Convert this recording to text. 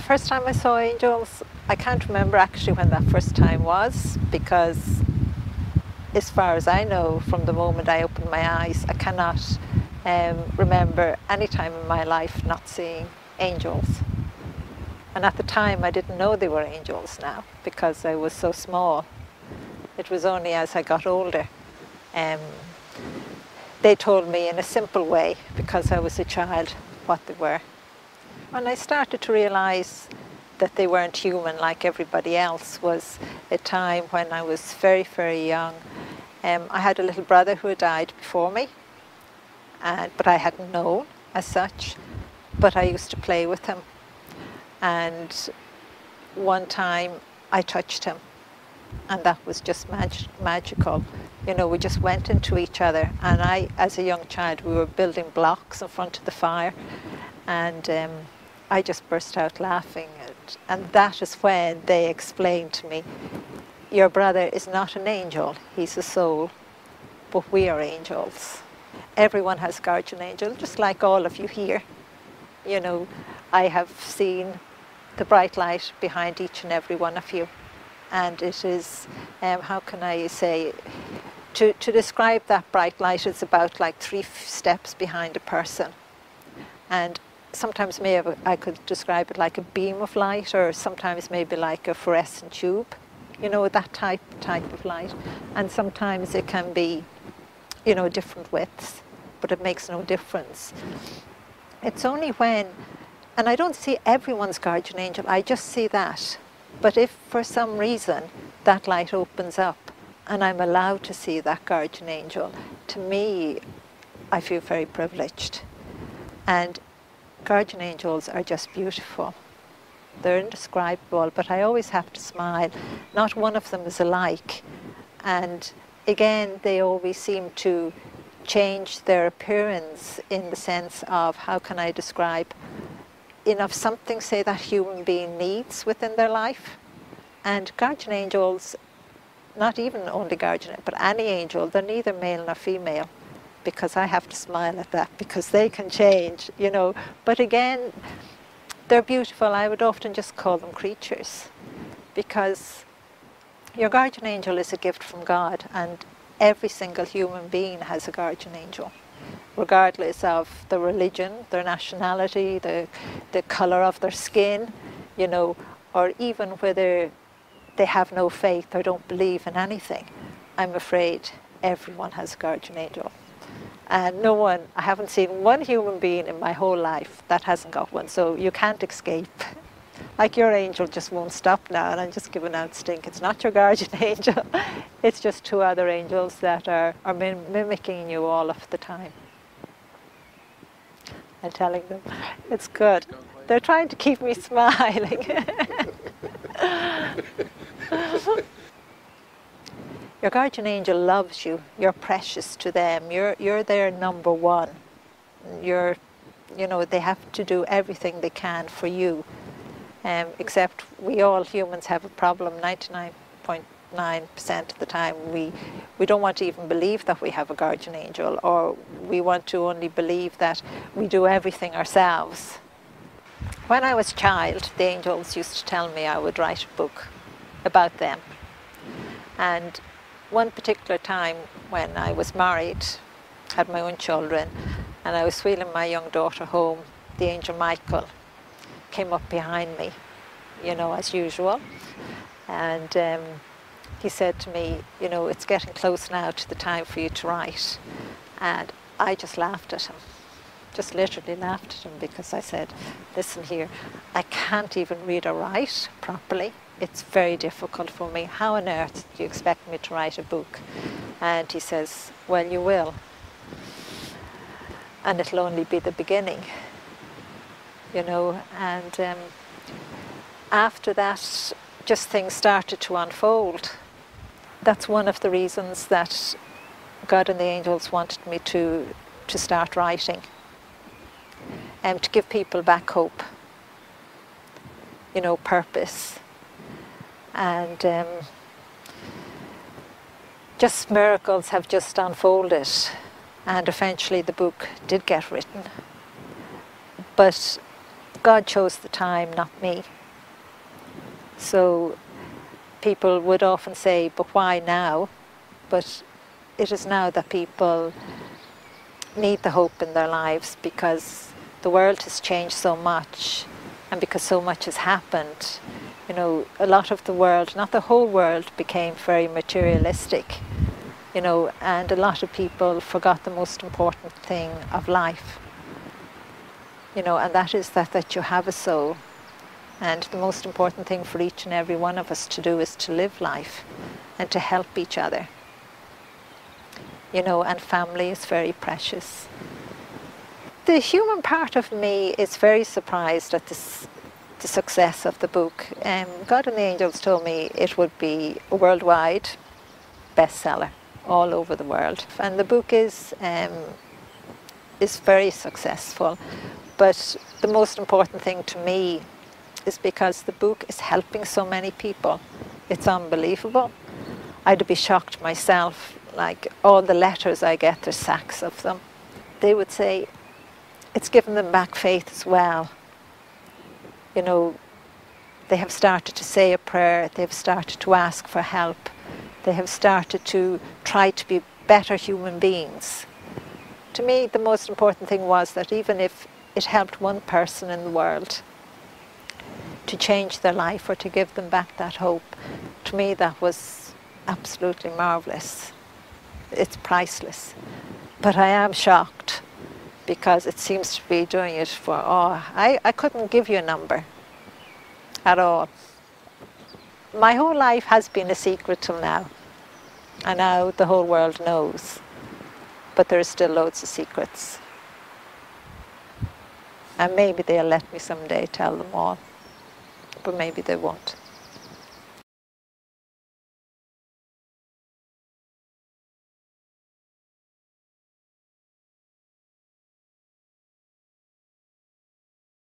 The first time I saw angels, I can't remember actually when that first time was, because as far as I know, from the moment I opened my eyes, I cannot remember any time in my life not seeing angels. And at the time I didn't know they were angels now, because I was so small. It was only as I got older. They told me in a simple way, because I was a child, what they were. When I started to realize that they weren't human like everybody else was a time when I was very, very young. I had a little brother who had died before me, but I hadn't known as such, but I used to play with him. And one time I touched him, and that was just magical. You know, we just went into each other, and I, as a young child, we were building blocks in front of the fire, and I just burst out laughing. And that is when they explained to me, your brother is not an angel, he's a soul, but we are angels. Everyone has a guardian angel, just like all of you here. You know, I have seen the bright light behind each and every one of you. And it is, how can I say, to describe that bright light, it's about like 3 steps behind a person. And sometimes maybe I could describe it like a beam of light, or sometimes maybe like a fluorescent tube. You know, that type of light. And sometimes it can be, you know, different widths, but it makes no difference. It's only when, and I don't see everyone's guardian angel, I just see that. But if for some reason that light opens up and I'm allowed to see that guardian angel, to me, I feel very privileged. And guardian angels are just beautiful. They're indescribable, but I always have to smile. Not one of them is alike. And again, they always seem to change their appearance in the sense of, how can I describe, enough something, say, that human being needs within their life. And guardian angels, not even only guardian, but any angel, they're neither male nor female, because I have to smile at that, because they can change, you know. But again, they're beautiful. I would often just call them creatures, because your guardian angel is a gift from God, and every single human being has a guardian angel, regardless of the religion, their nationality, the colour of their skin, you know, or even whether they have no faith or don't believe in anything. I'm afraid everyone has a guardian angel. And no one, I haven't seen one human being in my whole life that hasn't got one, so you can't escape. Like your angel just won't stop now, and I'm just giving out stink. It's not your guardian angel, it's just 2 other angels that are mimicking you all of the time. I'm telling them, it's good. They're trying to keep me smiling. Your guardian angel loves you. You're precious to them. You're their number one. You know, they have to do everything they can for you. Except we all humans have a problem. 99.9% of the time we don't want to even believe that we have a guardian angel, or we want to only believe that we do everything ourselves. When I was a child, the angels used to tell me I would write a book about them. And one particular time when I was married, had my own children, and I was wheeling my young daughter home, the angel Michael came up behind me, you know, as usual. And he said to me, you know, it's getting close now to the time for you to write. And I just laughed at him, just literally laughed at him, because I said, listen here, I can't even read or write properly. It's very difficult for me. How on earth do you expect me to write a book? And he says, well, you will. And it'll only be the beginning, you know. And after that, just things started to unfold. That's one of the reasons that God and the angels wanted me to start writing, and to give people back hope, you know, purpose. And just miracles have just unfolded, and eventually the book did get written. But God chose the time, not me. So people would often say, but why now? But it is now that people need the hope in their lives, because the world has changed so much, and because so much has happened. You know, a lot of the world, not the whole world, became very materialistic, you know, and a lot of people forgot the most important thing of life. You know, and that is that you have a soul. And the most important thing for each and every one of us to do is to live life and to help each other. You know, and family is very precious. The human part of me is very surprised at the success of the book. God and the Angels told me it would be a worldwide bestseller all over the world. And the book is very successful. But the most important thing to me is because the book is helping so many people. It's unbelievable. I'd be shocked myself, like all the letters I get, there's sacks of them. They would say it's given them back faith as well. You know, they have started to say a prayer, they've started to ask for help, they have started to try to be better human beings. To me, the most important thing was that even if it helped one person in the world to change their life or to give them back that hope, to me that was absolutely marvelous. It's priceless. But I am shocked because it seems to be doing it for, I couldn't give you a number at all. My whole life has been a secret till now, and now the whole world knows, but there are still loads of secrets. And maybe they'll let me someday tell them all, but maybe they won't.